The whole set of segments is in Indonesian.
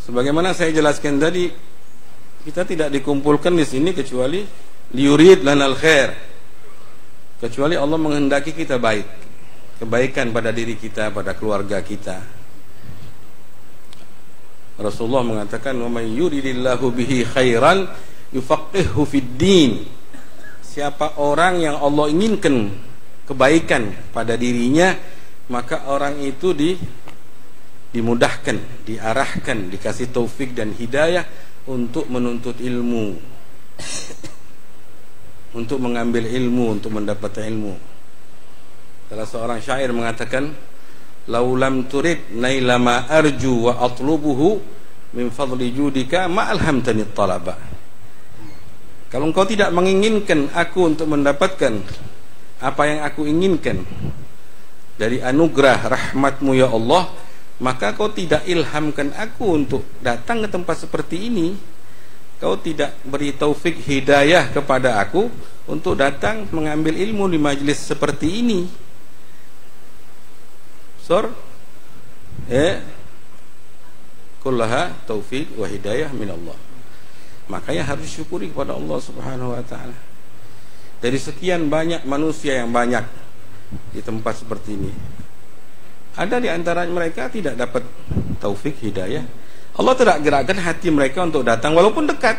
Sebagaimana saya jelaskan tadi, kita tidak dikumpulkan di sini kecuali liyurid lanal khair, kecuali Allah menghendaki kita baik, kebaikan pada diri kita, pada keluarga kita. Rasulullah mengatakan, "Wa may yuridillahu bihi khairan yufaqqihhu fid din." Siapa orang yang Allah inginkan kebaikan pada dirinya, maka orang itu dimudahkan, diarahkan, dikasih taufik dan hidayah untuk menuntut ilmu, untuk mengambil ilmu, untuk mendapat ilmu. Salah seorang syair mengatakan, "Lau lam turid naila ma arju wa atlubuhu min fadli judika ma alhamtani talaba." Kalau engkau tidak menginginkan aku untuk mendapatkan apa yang aku inginkan dari anugerah rahmatmu ya Allah, maka kau tidak ilhamkan aku untuk datang ke tempat seperti ini. Kau tidak beri taufik hidayah kepada aku untuk datang mengambil ilmu di majlis seperti ini. Kullaha taufik wa hidayah min Allah. Makanya harus syukuri kepada Allah Subhanahu wa taala. Dari sekian banyak manusia yang banyak di tempat seperti ini, ada di antara mereka tidak dapat taufik hidayah. Allah tidak gerakkan hati mereka untuk datang, walaupun dekat,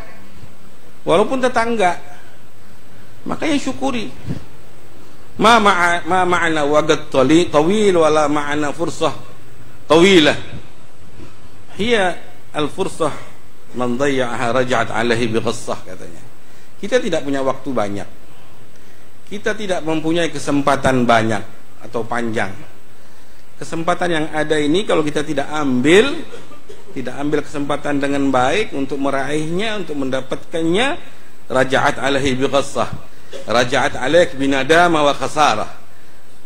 walaupun tetangga. Makanya syukuri. Ma ma'ana waqt tawil wala ma'ana fursah tawilah. Hiya al-fursah man dayya'aha raja'at 'alaihi bighassah, katanya. Kita tidak punya waktu banyak. Kita tidak mempunyai kesempatan banyak atau panjang. Kesempatan yang ada ini kalau kita tidak ambil kesempatan dengan baik untuk meraihnya, untuk mendapatkannya, raja'at alaihi bighassah, raja'at alaik binadama wa khasarah,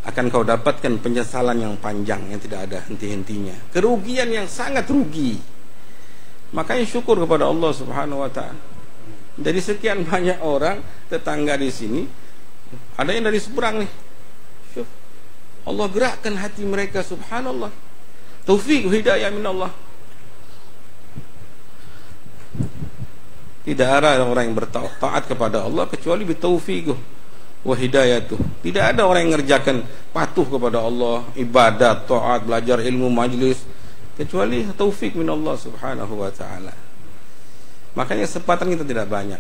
akan kau dapatkan penyesalan yang panjang yang tidak ada henti-hentinya, kerugian yang sangat rugi. Makanya syukur kepada Allah Subhanahu wa taala. Dari sekian banyak orang tetangga di sini, ada yang dari seberang nih. Allah gerakkan hati mereka, subhanallah. Taufik hidayah min Allah. Tidak ada orang yang bertaat kepada Allah kecuali bitaufiq wa hidayatuh. Tidak ada orang yang mengerjakan patuh kepada Allah, ibadat, taat, belajar ilmu, majlis, kecuali taufik min Allah Subhanahu wa taala. Makanya kesempatan kita tidak banyak.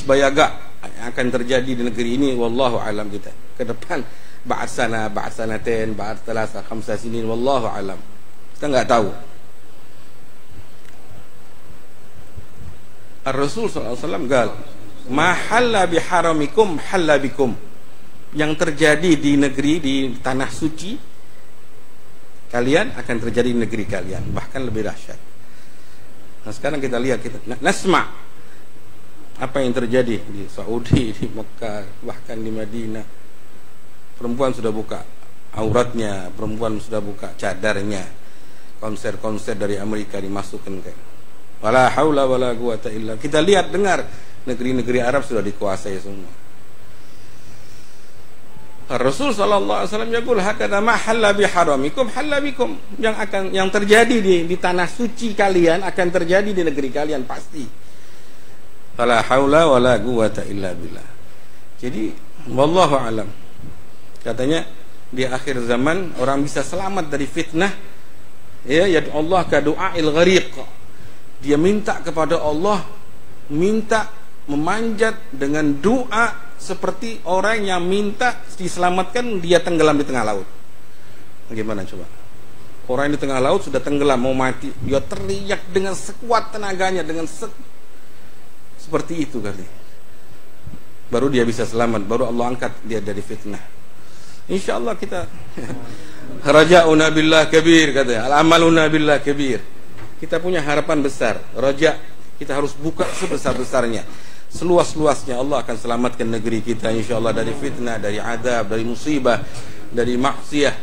Bayaga yang akan terjadi di negeri ini, wallahu alam, kita ke depan ba'sanatain, ba'd thalatha khamsa sinin, wallahu alam. Kita enggak tahu. Ar-Rasul sallallahu alaihi wasallam gal, "Ma halla biharamikum halla bikum." Yang terjadi di negeri, di tanah suci kalian, akan terjadi di negeri kalian, bahkan lebih dahsyat. Nah, sekarang kita lihat, kita nasma' apa yang terjadi di Saudi, di Mekah, bahkan di Madinah. Perempuan sudah buka auratnya, perempuan sudah buka cadarnya. Konser-konser dari Amerika dimasukkan ke. Wala haula wala quwata illa. Kita lihat, dengar, negeri-negeri Arab sudah dikuasai semua. Rasul sallallahu alaihi wasallam yaqul hakadha ma halla bi haramikum halla bikum. Yang terjadi di tanah suci kalian akan terjadi di negeri kalian pasti. Wala haula wala quwata illa billah. Jadi wallahu alam. Katanya di akhir zaman orang bisa selamat dari fitnah, ya Allah ka du'ail ghariq. Dia minta kepada Allah, minta memanjat dengan doa seperti orang yang minta diselamatkan, dia tenggelam di tengah laut. Bagaimana coba? Orang di tengah laut sudah tenggelam, mau mati, dia teriak dengan sekuat tenaganya, dengan seperti itu kali. Baru dia bisa selamat, baru Allah angkat dia dari fitnah. InsyaAllah kita raja'una billah kabir, katanya, al-amaluna billah kabir. Kita punya harapan besar, raja, kita harus buka sebesar-besarnya, seluas-luasnya. Allah akan selamatkan negeri kita insyaallah dari fitnah, dari adab, dari musibah, dari maksiat.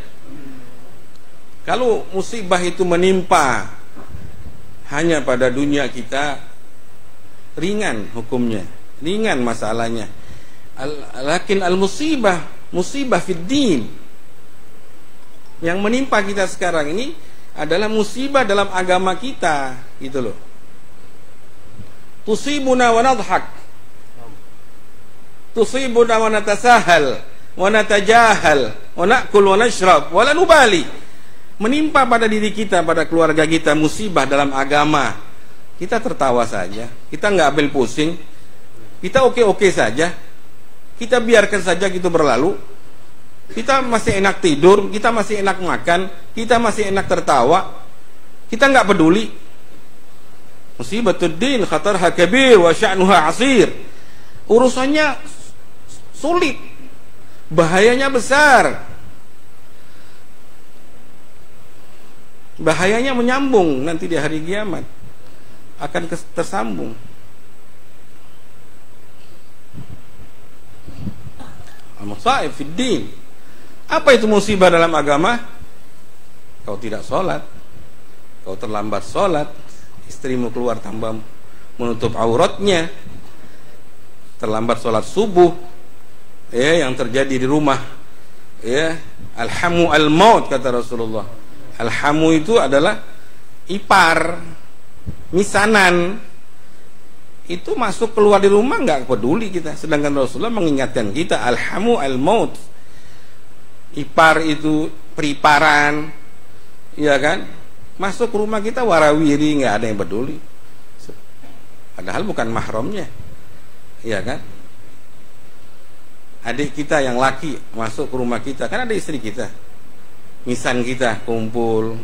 Kalau musibah itu menimpa hanya pada dunia kita, ringan hukumnya, ringan masalahnya. Lakin al-musibah, musibah fid din, Yang menimpa kita sekarang ini adalah musibah dalam agama kita, gitu loh. Tusibuna wa nadhak, tusibuna wa natasahal, wa natajahal, wa na'kul wa nashrab, wa la nubali. Menimpa pada diri kita, pada keluarga kita musibah dalam agama, kita tertawa saja, kita nggak ambil pusing, kita oke-oke saja, kita biarkan saja gitu berlalu. Kita masih enak tidur, kita masih enak makan, kita masih enak tertawa, kita nggak peduli. Musibatud din khatarha kabir wa sya'nuha asir. Urusannya sulit, bahayanya besar, bahayanya menyambung nanti di hari kiamat, akan tersambung. Al-masaib fid din. Apa itu musibah dalam agama? Kau tidak sholat, kau terlambat sholat, istrimu keluar tanpa menutup auratnya, terlambat sholat subuh, ya, yang terjadi di rumah, ya, alhamu al-maut kata Rasulullah. Alhamu itu adalah ipar, misanan, itu masuk keluar di rumah nggak peduli kita, sedangkan Rasulullah mengingatkan kita alhamu al-maut. Ipar itu periparan, ya kan, masuk ke rumah kita warawiri, nggak ada yang peduli, padahal bukan mahramnya, ya kan. Adik kita yang laki masuk ke rumah kita, kan ada istri kita, misan kita kumpul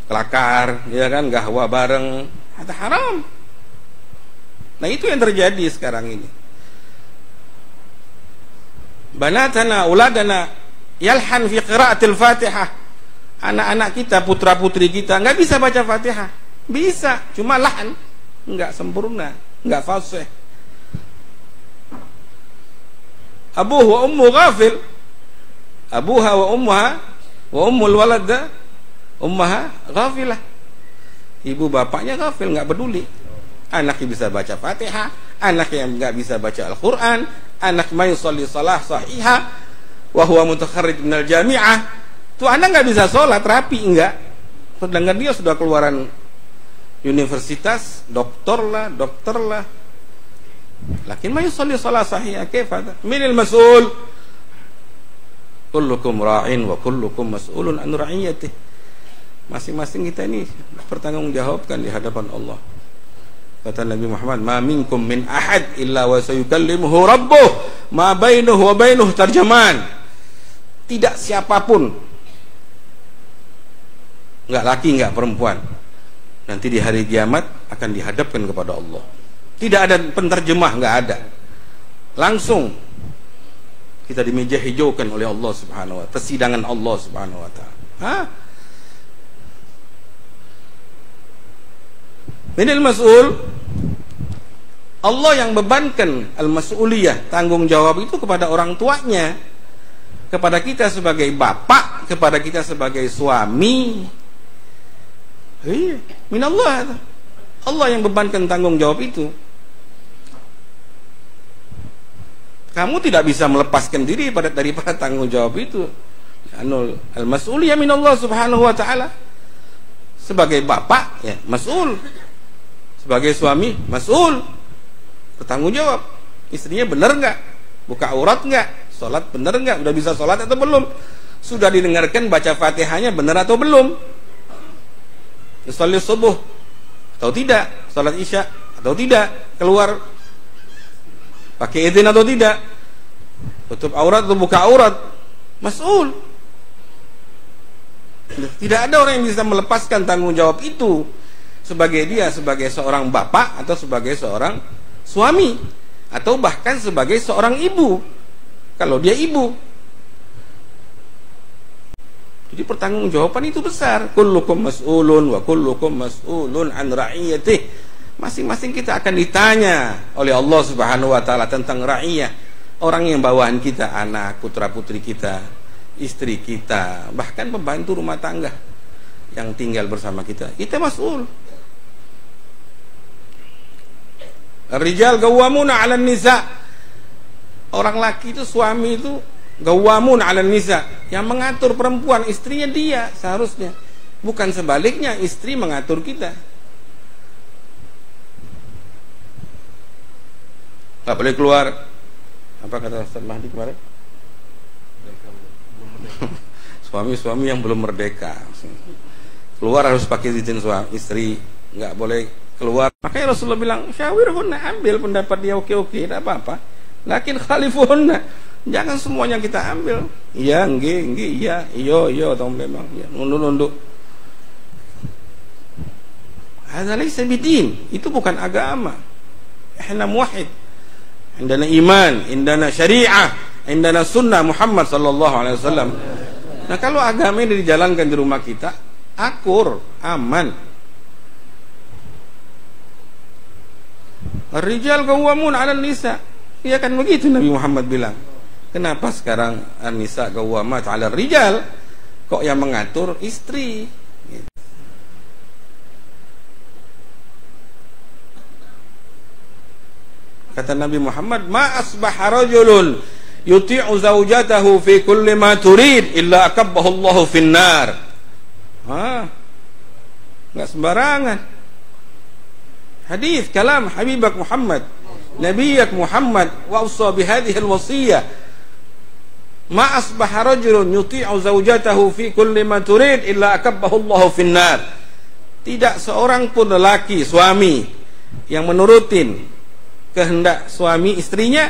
kelakar, ya kan, gahwa bareng, ada haram. Nah itu yang terjadi sekarang ini. Banatana uladana yalhan fi qiraatil Fatihah. Anak-anak kita, putra-putri kita nggak bisa baca Fatihah. Bisa, cuma lahan, nggak sempurna, nggak fasih. Abuhu wa ummu ghafil. Abuha wa ummuha wa ummul walada ummaha ghafilah. Ibu bapaknya ghafil, nggak peduli. Anaknya bisa baca Fatihah, anak yang nggak bisa baca Al-Quran, anak may yusalli shalah sahihah wa huwa mutakharrij minal jami'ah. Tuh anak nggak bisa sholat rapi, enggak. Sedangkan dia sudah keluaran universitas, dokter lah. Lakin may yusalli shalah sahihah kaifa? Minal mas'ul? Kullukum ra'in wa kullukum mas'ulun an ra'iyatih. Masing-masing kita ini bertanggungjawabkan di hadapan Allah. Kata Nabi Muhammad, ma minkum min ahad illa wa sayukallimuhu rabbuh ma bainahu wa bainuhu tarjaman. Tidak siapapun, enggak laki enggak perempuan, nanti di hari kiamat akan dihadapkan kepada Allah. Tidak ada penterjemah, enggak ada. Langsung kita di meja hijaukan oleh Allah Subhanahu wa ta'ala, persidangan Allah Subhanahu wa ta'ala. Minal mas'ul, Allah yang bebankan al-mas'uliyah, tanggung jawab itu kepada orang tuanya, kepada kita sebagai bapak, kepada kita sebagai suami. Minallah, Allah yang bebankan tanggung jawab itu. Kamu tidak bisa melepaskan diri daripada tanggung jawab itu. Al-mas'uliyah minallah Subhanahu wa ta'ala. Sebagai bapak, ya mas'ul. Sebagai suami, mas'ul, bertanggung jawab. Istrinya benar nggak? Buka aurat nggak? Sholat benar nggak? Udah bisa sholat atau belum? Sudah didengarkan baca Fatihahnya benar atau belum? Sholat subuh atau tidak? Sholat isya atau tidak? Keluar pakai izin atau tidak? Tutup aurat atau buka aurat? Mas'ul. Tidak ada orang yang bisa melepaskan tanggung jawab itu, sebagai dia sebagai seorang bapak atau sebagai seorang suami atau bahkan sebagai seorang ibu kalau dia ibu. Jadi pertanggungjawaban itu besar. Kullukum mas'ulun wa kullukum mas'ulun an ra'iyatih. Masing-masing kita akan ditanya oleh Allah Subhanahu wa ta'ala tentang ra'iyah, orang yang bawahan kita, anak, putra-putri kita, istri kita, bahkan pembantu rumah tangga yang tinggal bersama kita. Kita mas'ul. Rijal gawamuna 'alan nisa. Orang laki itu, suami itu Gawamun 'alan nisa, yang mengatur perempuan, istrinya dia seharusnya. Bukan sebaliknya, istri mengatur kita. Gak boleh keluar. Apa kata Ustaz Mahdi kemarin? Suami-suami yang belum merdeka. Keluar harus pakai izin suami, istri. Gak boleh keluar. Makanya Rasulullah bilang, syawirhunna, ambil pendapat dia oke-oke, tidak apa-apa. Lakin khalifuhunna, jangan semuanya kita ambil. Iya, nggih, iya, iyo, atau memang ya, nunduk-nunduk. Hadza laysa bidin, itu bukan agama. Ihna muwahhid. Indana iman, indana syariah, indana sunnah Muhammad sallallahu alaihi wasallam. Nah, kalau agama ini dijalankan di rumah kita, akur, aman. Ar-rijal qawwamun 'alan nisa. Ya kan begitu Nabi Muhammad bilang. Kenapa sekarang an-nisa qawwamat 'ala rijal? Kok yang mengatur istri? Gitu. Kata Nabi Muhammad, ma asbaha rajulun yuti'u zawjatahu fi kulli ma turid illa akabbahu Allahu finnar. Enggak sembarangan. Hadis kalam Habibak Muhammad, Nabiyak Muhammad, wa ussa bihadhihi alwasiyah. Ma asbaha rajulun yuti'u zawjatahu fi kulli ma turid illa akabbahu Allahu finnar. Tidak seorang pun lelaki, suami yang menurutin kehendak suami istrinya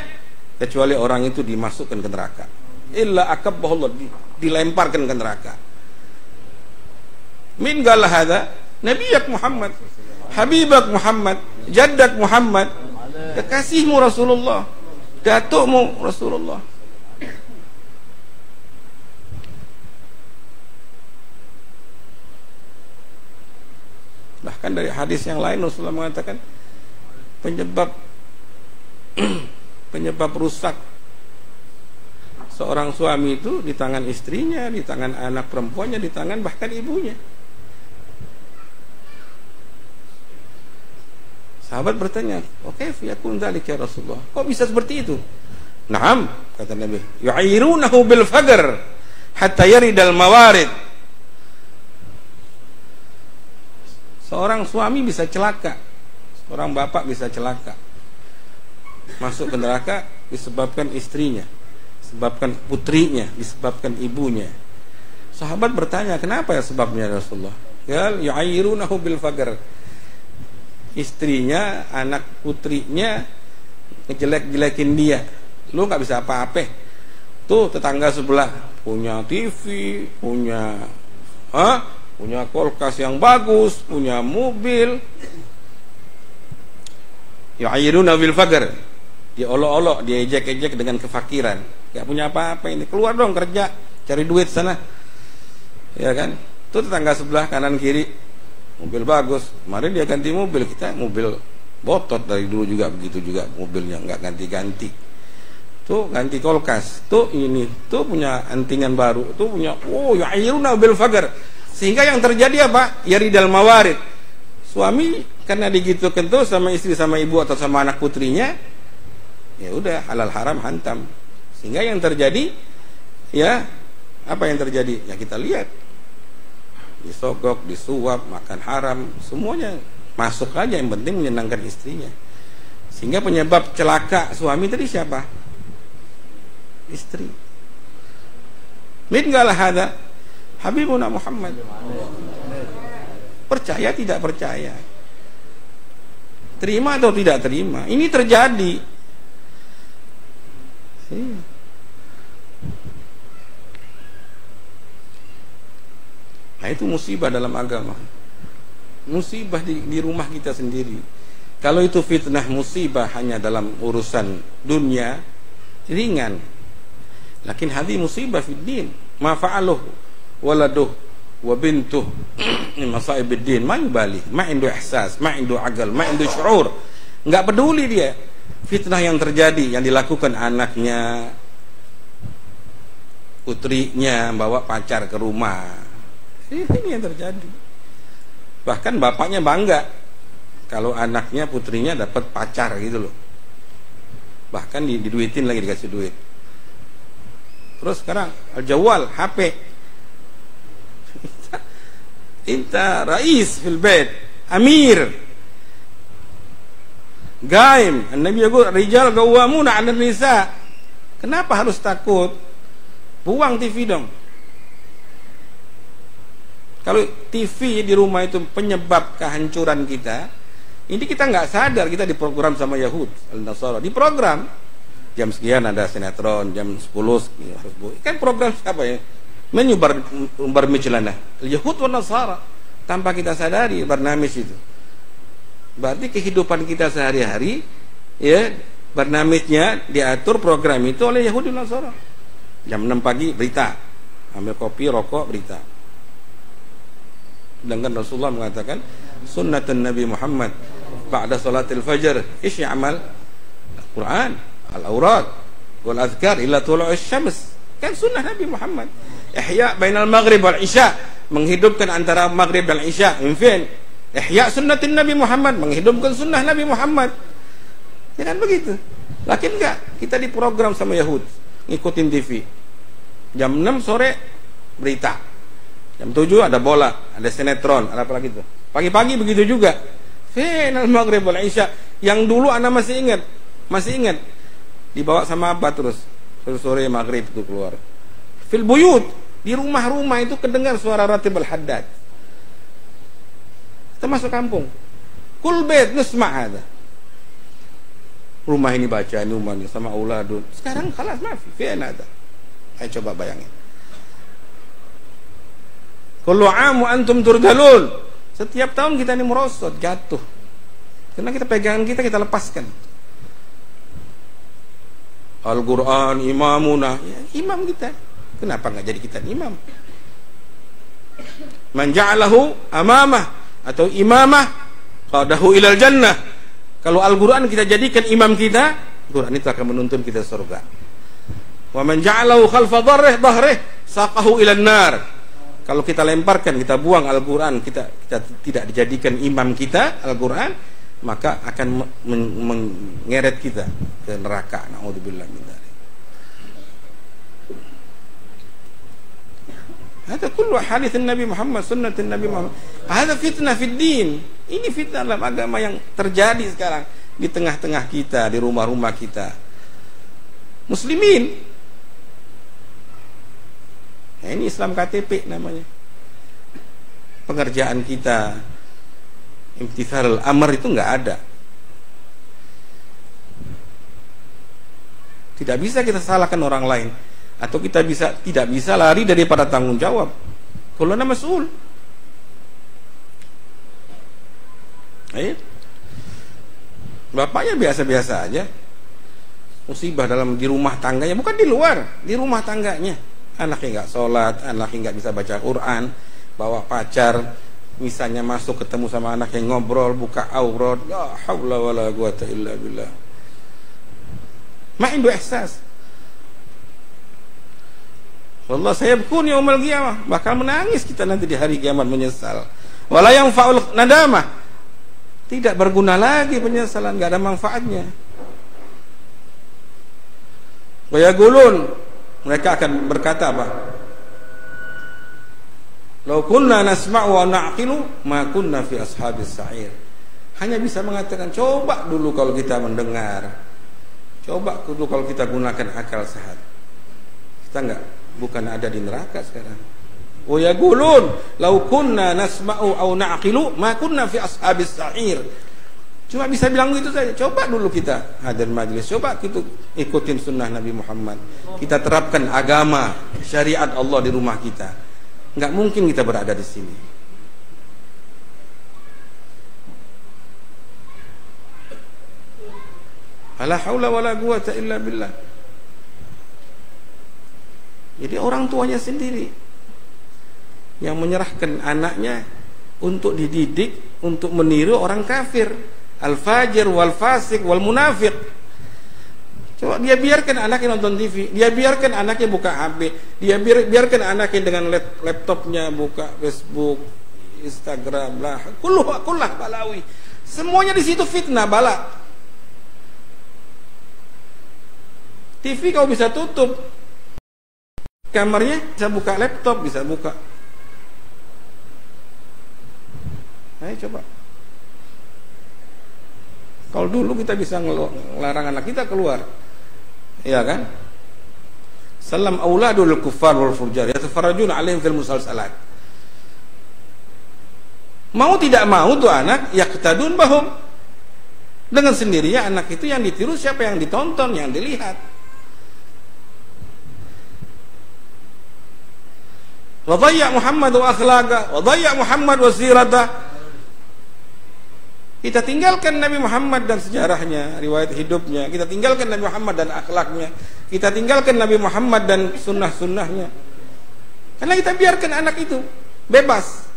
kecuali orang itu dimasukkan ke neraka. Illa akabbahu Allah, dilemparkan ke neraka. Min qala hadza Nabiyak Muhammad, Habibak Muhammad, Jaddak Muhammad, kekasihmu Rasulullah, datukmu Rasulullah. Bahkan dari hadis yang lain Rasulullah mengatakan penyebab rusak seorang suami itu di tangan istrinya, di tangan anak perempuannya, di tangan bahkan ibunya. Sahabat bertanya, "Oke, yakun dzalika ya Rasulullah?" Kok bisa seperti itu? "Na'am," kata Nabi. "Yu'ayyirunahu bil faqr hatta yaridal mawarid." Seorang suami bisa celaka, seorang bapak bisa celaka, masuk ke neraka disebabkan istrinya, disebabkan putrinya, disebabkan ibunya. Sahabat bertanya, kenapa ya sebabnya Rasulullah? Ya, yu'ayyirunahu bil faqr. Istrinya, anak putrinya ngejelek-jelekin dia. Lu nggak bisa apa-apa. Tuh tetangga sebelah punya TV, punya kulkas yang bagus, punya mobil. Yu'ayyiruna bil faqr. Diolok-olok, diejek-ejek dengan kefakiran. Gak punya apa-apa ini. Keluar dong kerja, cari duit sana. Ya kan? Tuh tetangga sebelah kanan kiri mobil bagus. Kemarin dia ganti mobil, kita mobil botot dari dulu juga begitu juga mobilnya, nggak ganti-ganti. Tuh ganti kulkas, tuh ini, tuh punya antingan baru, tuh punya yu'ayyiruna bil faqr. Sehingga yang terjadi apa? Yaridal mawarid. Suami karena digitukan tuh sama istri, sama ibu atau sama anak putrinya, ya udah halal haram hantam. Sehingga yang terjadi, ya apa yang terjadi? Ya kita lihat, disogok, disuap, makan haram, semuanya masuk aja, yang penting menyenangkan istrinya. Sehingga penyebab celaka suami tadi siapa? Istri. Min qala hadza Habibuna Muhammad. Percaya tidak percaya, terima atau tidak terima, ini terjadi. Nah, itu musibah dalam agama. Musibah di rumah kita sendiri. Kalau itu fitnah musibah hanya dalam urusan dunia, ringan. Lakin hadhi musibah fid din. Ma fa'aluhu waladuh wa bintuh min masaibid din, ma yubali, ma indu ihsas, ma indu aqal, ma indu syu'ur. Enggak peduli dia fitnah yang terjadi, yang dilakukan anaknya, putrinya bawa pacar ke rumah. Ini yang terjadi. Bahkan bapaknya bangga kalau anaknya, putrinya dapat pacar gitu loh. Bahkan diduitin lagi, dikasih duit. Terus sekarang al-jawal, HP. Inta rais fil bait, amir. Gaim, Nabi yaqul rijal qawwamuna 'ala nisa. Kenapa harus takut? Buang TV dong. Kalau TV di rumah itu penyebab kehancuran kita, ini kita nggak sadar, kita diprogram sama Yahud al-Nasara. Diprogram jam sekian ada sinetron, jam 10 harus kan program siapa ya? Menyebar micelana Yahud wa Nasara tanpa kita sadari barnamis itu. Berarti kehidupan kita sehari-hari ya, barnamisnya diatur program itu oleh Yahudi dan Nasara. Jam 6 pagi berita, ambil kopi, rokok, berita. Sedangkan Rasulullah mengatakan sunnatun Nabi Muhammad ba'da salatil fajr ish ya'mal Al-Quran, al-awrad wal azkar illa tulu'us syams. Kan sunnah Nabi Muhammad. Ihya bainal maghrib wal isya, menghidupkan antara maghrib dan isya. Infin ihya sunnatin Nabi Muhammad, menghidupkan sunnah Nabi Muhammad. Ya kan begitu. Lakin enggak, kita diprogram sama Yahud, ngikutin TV. Jam 6 sore berita. Jam 7 ada bola, ada sinetron, ada apa lagi itu. Pagi-pagi begitu juga. Final maghrib wal isya. Yang dulu anak masih ingat. Dibawa sama abah terus. Sore maghrib itu keluar. Fil buyut, di rumah-rumah itu kedengar suara ratibul haddad. Kita masuk kampung. Kul bait nusma' hada. Rumah ini baca, ini rumah ini sama auladun. Sekarang khalas mafi, fi'an ada. Ayo coba bayangin. Kullu 'am wa antum turdalun. Setiap tahun kita ini merosot, jatuh. Karena kita pegangan kita lepaskan. Al-Quran imamuna, ya, imam kita. Kenapa nggak jadi kita imam? Man ja'alahu amamah atau imamah qadahu ilal jannah. Kalau Al-Quran kita jadikan imam kita, Al-Quran itu akan menuntun kita surga. Wa man ja'alahu khalfa dhahrih saqahu ilan nar. Kalau kita lemparkan, kita buang Al-Quran, kita tidak dijadikan imam kita Al-Quran, maka akan mengeret kita ke neraka. Na'udzubillah min dzalik. Hada kullu hadits Nabi Muhammad, sunnatin Nabi Muhammad. Hada fitnah fid din. Ini fitnah dalam agama yang terjadi sekarang di tengah-tengah kita, di rumah-rumah kita. Muslimin. Nah, ini Islam KTP namanya. Pengerjaan kita imtithalul amr itu enggak ada. Tidak bisa kita salahkan orang lain, atau kita tidak bisa lari daripada tanggung jawab. Kulluna mas'ul. Bapaknya biasa-biasa aja. Musibah di rumah tangganya, bukan di luar, di rumah tangganya. Anaknya nggak sholat, anaknya nggak bisa baca Quran, bawa pacar, misalnya masuk ketemu sama anak yang ngobrol, buka aurat, la haula wala quwata illa billah. Ma'indu ihsas. Wallah sayabkun yaumil qiyamah, bakal menangis kita nanti di hari kiamat menyesal. Wala yanfa'ul nadamah. Tidak berguna lagi penyesalan, enggak ada manfaatnya. Wa yaqulun, mereka akan berkata apa? Lau kunna nasma'u wa na'qilu ma kunna fi ashabis sa'ir. Hanya bisa mengatakan, coba dulu kalau kita mendengar, coba dulu kalau kita gunakan akal sehat. Kita bukan ada di neraka sekarang. Wa yaqulun lau kunna nasma'u aw na'qilu ma kunna fi ashabis sa'ir. Cuma bisa bilang gitu saja. Coba dulu kita hadir majlis, coba kita ikutin sunnah Nabi Muhammad, kita terapkan agama syariat Allah di rumah kita. Enggak mungkin kita berada di sini. La haula wala quwata illa billah. Jadi orang tuanya sendiri yang menyerahkan anaknya untuk dididik, untuk meniru orang kafir, al-fajir wal fasik wal munafiq. Coba dia biarkan anaknya nonton TV, dia biarkan anaknya buka HP, dia biarkan anaknya dengan laptopnya buka Facebook, Instagram lah, kullah balawi. Semuanya di situ fitnah bala. TV kau bisa tutup, kamarnya, bisa buka laptop, bisa buka. Ayo coba. Kalau dulu kita bisa ngelarang anak kita keluar, iya kan? Salam auladul kuffar wal fujjar yatafarrajun alaihim fil musalsalat. Mau tidak mau tuh anak yaqtadun bahum. Dengan sendirinya anak itu yang ditiru siapa? Yang ditonton, yang dilihat. Wa dhayya Muhammad wa akhlaqa wa dhayya Muhammad wa sirata. Kita tinggalkan Nabi Muhammad dan sejarahnya, riwayat hidupnya. Kita tinggalkan Nabi Muhammad dan akhlaknya. Kita tinggalkan Nabi Muhammad dan sunnah-sunnahnya. Karena kita biarkan anak itu bebas.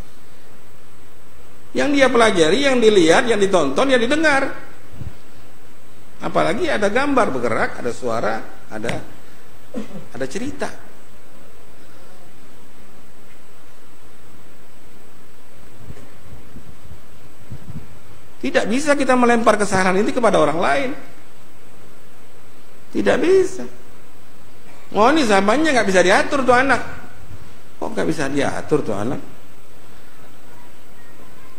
Yang dia pelajari, yang dilihat, yang ditonton, yang didengar. Apalagi ada gambar bergerak, ada suara, ada cerita. Tidak bisa kita melempar kesalahan ini kepada orang lain. Tidak bisa. Oh, ini zamannya nggak bisa diatur tuh anak. Kok nggak bisa diatur tuh anak?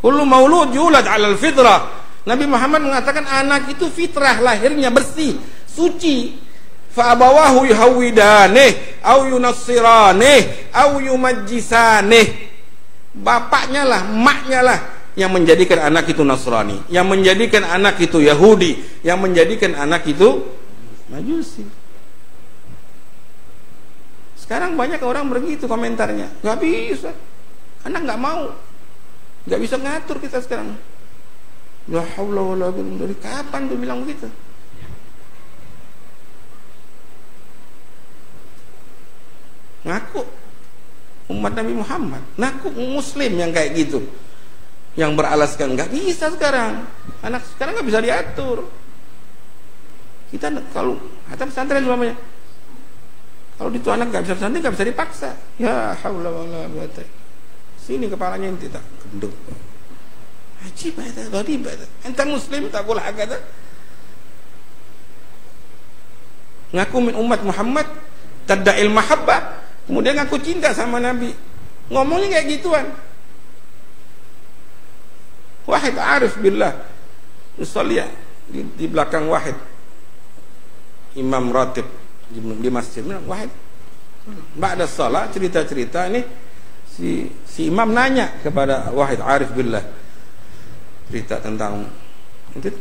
Kullu maulud yulad 'alal fitrah. Nabi Muhammad mengatakan anak itu fitrah, lahirnya bersih, suci. Fa abawahu yuhawwidanih au yunassiranih au yumajjisanih. Bapaknya lah, emaknya lah yang menjadikan anak itu Nasrani, yang menjadikan anak itu Yahudi, yang menjadikan anak itu Majusi. Sekarang banyak orang begitu komentarnya. Gak bisa, anak gak mau, gak bisa ngatur kita sekarang. La haula wala quwwata. Dari kapan tuh bilang begitu? Ngaku umat Nabi Muhammad, ngaku muslim yang kayak gitu, yang beralaskan. Nggak bisa sekarang, anak sekarang nggak bisa diatur. Kita kalau kata pesantren semuanya, kalau itu anak nggak bisa pesantren, nggak bisa dipaksa. Ya haula wala quwwata. Sini kepalanya inti tak gendut. Ajib ada, gharib ada. Enta muslim tak boleh agak. Ngaku min umat Muhammad, tada'il mahabbah, kemudian ngaku cinta sama Nabi. Ngomongnya kayak gituan. Wahid arif billah, usalli di belakang Wahid, imam ratib di masjid. Wahid ba'da shalah cerita-cerita ini si imam nanya kepada Wahid arif billah, cerita tentang itu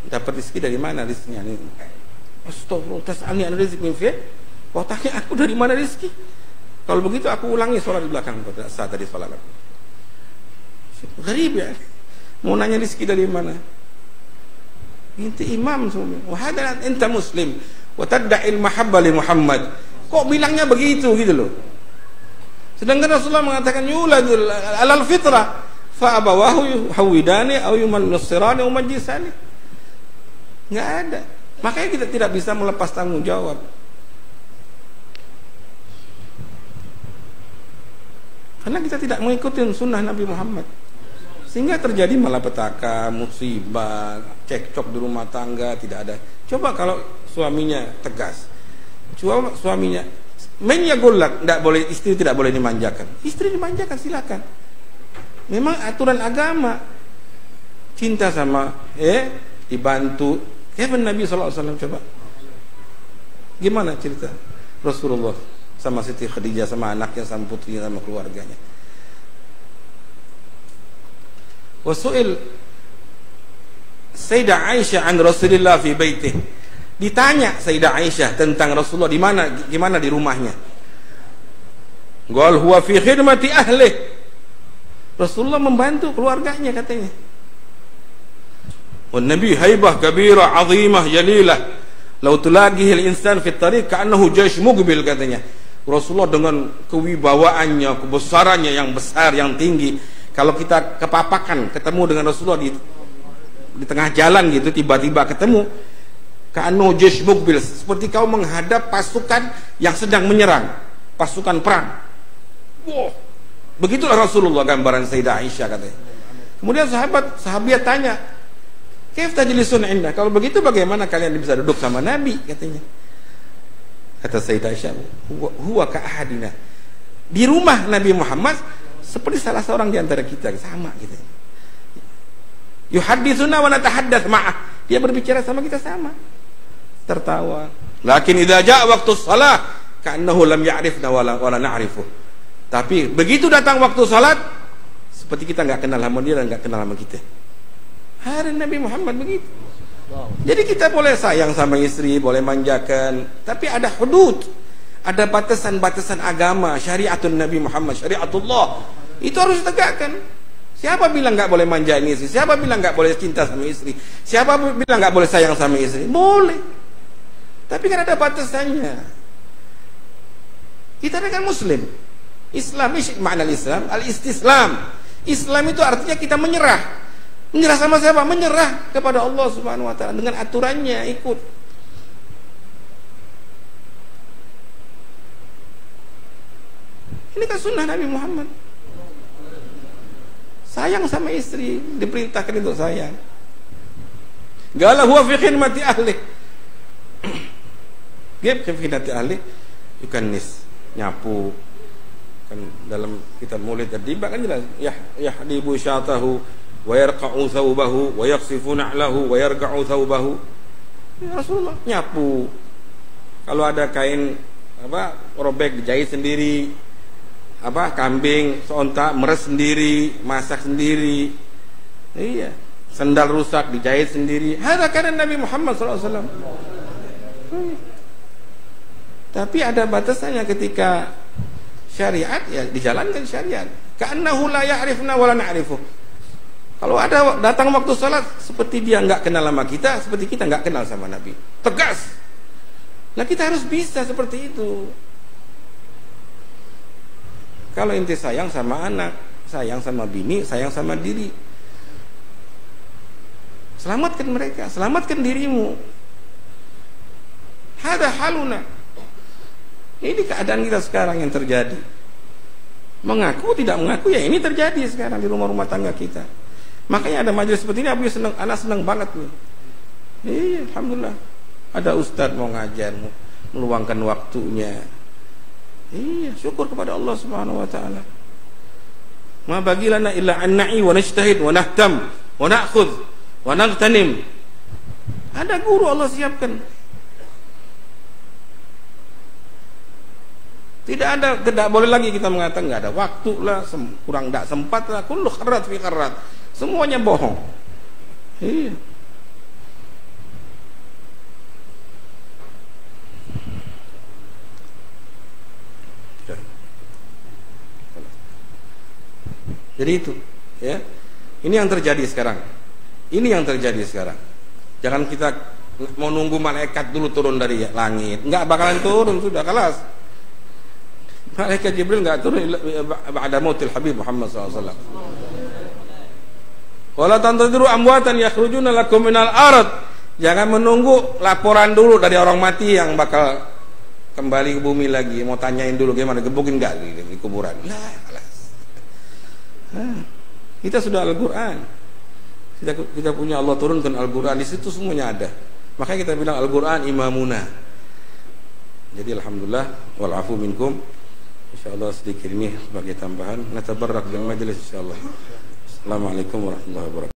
dapat rezeki dari mana rezekinya ini. Astagfirullah, tas'alni an rizq min fi. Kau tanya aku dari mana rezeki? Kalau begitu aku ulangi sholat di belakang pada saat tadi sholat. Gharib ya. Mau nanya rezeki dari mana? Inti imam semua. Wahada anta muslim wa tad'il mahabbah li Muhammad. Kok bilangnya begitu gitu loh. Sedangkan Rasulullah mengatakan yuladul alal fitrah fa abawahu hawidani aw yumansirani aw majisani. Enggak ada. Makanya kita tidak bisa melepas tanggung jawab. Karena kita tidak mengikuti sunnah Nabi Muhammad. Sehingga terjadi malapetaka, musibah, cekcok di rumah tangga, tidak ada. Coba kalau suaminya tegas, coba suaminya menyagulak, tidak boleh, istri tidak boleh dimanjakan. Istri dimanjakan silakan. Memang aturan agama. Cinta sama dibantu. Nabi SAW coba. Gimana cerita Rasulullah sama Siti Khadijah, sama anaknya, sama putrinya, sama keluarganya. Wasu'il Sayyidah Aisyah an Rasulullah fi baitih. Ditanya Sayyidah Aisyah tentang Rasulullah di mana, gimana di rumahnya. Qal huwa fi khidmati ahli. Rasulullah membantu keluarganya katanya. Wan Nabi haibah kabirah azimah jalilah. Law tulaqihi al-insan fi at-tariq ka'annahu jaysh muqbil katanya. Rasulullah dengan kewibawaannya, kebesarannya yang besar, yang tinggi. Kalau kita kepapakan ketemu dengan Rasulullah di tengah jalan gitu, tiba-tiba ketemu, ka'annahu jaysh muqbil, seperti kau menghadap pasukan yang sedang menyerang, pasukan perang. Wow. Begitulah Rasulullah gambaran Sayyidah Aisyah katanya. Kemudian sahabat tanya, "Kaif tajlisun indah?" Kalau begitu bagaimana kalian bisa duduk sama Nabi katanya. Kata Sayyidah Aisyah, huwa ka ahadina. Di rumah Nabi Muhammad seperti salah seorang di antara kita, sama gitu. Yuhadditsuna wa natahaddatsu ma'ah. Dia berbicara sama kita sama. Tertawa. Lakin idza jaa waktu shalah ka'annahu lam ya'rifna wala na'rifu. Tapi begitu datang waktu salat seperti kita enggak kenal sama dia dan enggak kenal sama kita. Hari Nabi Muhammad begitu. Jadi kita boleh sayang sama istri, boleh manjakan, tapi ada hudud, ada batasan-batasan agama, syariatun Nabi Muhammad, syariatullah. Itu harus ditegakkan. Siapa bilang nggak boleh manjain istri? Siapa bilang nggak boleh cinta sama istri? Siapa bilang nggak boleh sayang sama istri? Boleh. Tapi kan ada batasannya. Kita kan Muslim. Islam, makna Islam, al-istislam. Islam itu artinya kita menyerah. Menyerah sama siapa? Menyerah kepada Allah Subhanahu wa taala dengan aturannya, ikut. Ini kan sunnah Nabi Muhammad. Sayang sama istri, diperintahkan untuk sayang. Gala huwa fi khidmati ahli. Gep fi khidmati ahli, yukannis, nyapu. Kan dalam kitab Maulid Ad-Diba kan jelas, yahdibu syatahu wa yarqa'u thawbahu wa yakhsifu na'lahu wa yarqa'u thawbahu. Ya Rasulullah nyapu. Kalau ada kain robek dijahit sendiri, kambing seontak meres sendiri, masak sendiri. Iya, sendal rusak dijahit sendiri. Hada kana Nabi Muhammad SAW. Tapi ada batasannya ketika syariat, ya dijalankan syariat. Ka'annahu la ya'rifna wa la na'rifu. Kalau ada datang waktu salat seperti dia nggak kenal sama kita, seperti kita nggak kenal sama Nabi. Tegas. Nah kita harus bisa seperti itu. Kalau inti sayang sama anak, sayang sama bini, sayang sama diri, selamatkan mereka, selamatkan dirimu. Hada haluna. Ini keadaan kita sekarang yang terjadi. Mengaku tidak mengaku, ya ini terjadi sekarang di rumah-rumah tangga kita. Makanya ada majelis seperti ini, anak senang banget nih. Iya, alhamdulillah. Ada ustaz mau ngajar, meluangkan waktunya. Iya, syukur kepada Allah Subhanahu wa taala. Ma bagilana illa an na'i wa najtahid wa nahtam wa na'khudh wa naghtanim. Ada guru Allah siapkan. Tidak boleh lagi kita mengatakan enggak ada waktu lah, kurang enggak sempat lah, kullu kharrat fi kharrat. Semuanya bohong. Iya. Jadi itu, ya. Ini yang terjadi sekarang. Ini yang terjadi sekarang. Jangan kita mau nunggu malaikat dulu turun dari langit. Enggak bakalan turun, sudah kelas. Malaikat Jibril enggak turun ba'da mautil Habib Muhammad SAW. Wala tantadiru amwatan yakhrujuna lakum minal ard. Jangan menunggu laporan dulu dari orang mati yang bakal kembali ke bumi lagi. Mau tanyain dulu gimana, gebukin enggak di kuburan. Lah, kelas. Kita sudah Al-Quran. Kita punya Allah turunkan Al-Quran, di situ semuanya ada. Makanya kita bilang Al-Quran imamuna. Jadi alhamdulillah wal afu minkum. Insyaallah sedikit ini sebagai tambahan. Natabarrak bil majlis insyaallah. Assalamualaikum warahmatullahi wabarakatuh.